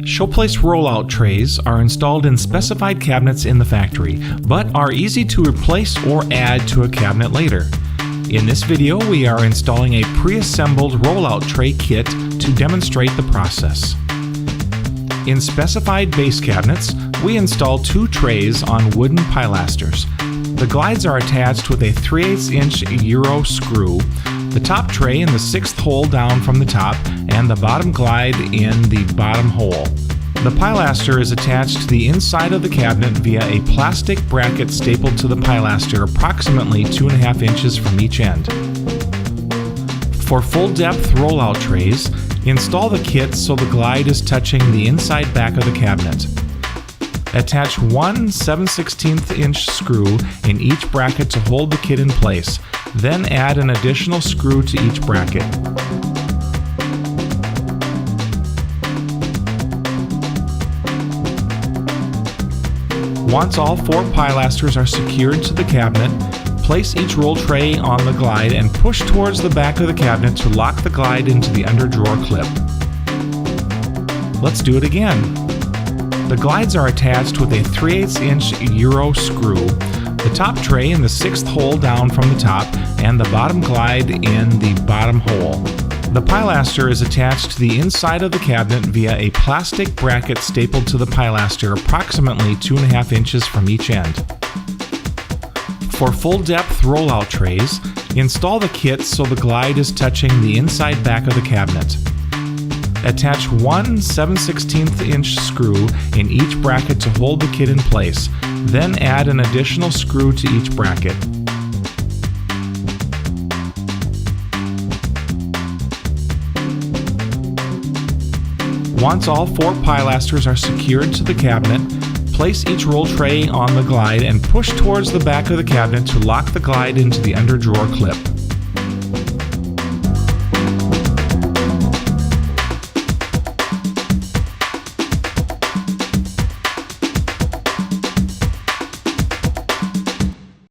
Showplace rollout trays are installed in specified cabinets in the factory, but are easy to replace or add to a cabinet later. In this video, we are installing a pre-assembled rollout tray kit to demonstrate the process. In specified base cabinets, we install two trays on wooden pilasters. The glides are attached with a 3/8 inch Euro screw, the top tray in the 6th hole down from the top, and the bottom glide in the bottom hole. The pilaster is attached to the inside of the cabinet via a plastic bracket stapled to the pilaster approximately 2.5 inches from each end. For full-depth rollout trays, install the kit so the glide is touching the inside back of the cabinet. Attach one 7/16 inch screw in each bracket to hold the kit in place, then add an additional screw to each bracket. Once all 4 pilasters are secured to the cabinet, place each roll tray on the glide and push towards the back of the cabinet to lock the glide into the under drawer clip. Let's do it again. The glides are attached with a 3/8 inch Euro screw, the top tray in the 6th hole down from the top, and the bottom glide in the bottom hole. The pilaster is attached to the inside of the cabinet via a plastic bracket stapled to the pilaster approximately 2.5 inches from each end. For full-depth rollout trays, install the kit so the glide is touching the inside back of the cabinet. Attach one 7/16 inch screw in each bracket to hold the kit in place, then add an additional screw to each bracket. Once all 4 pilasters are secured to the cabinet, place each roll tray on the glide and push towards the back of the cabinet to lock the glide into the under drawer clip.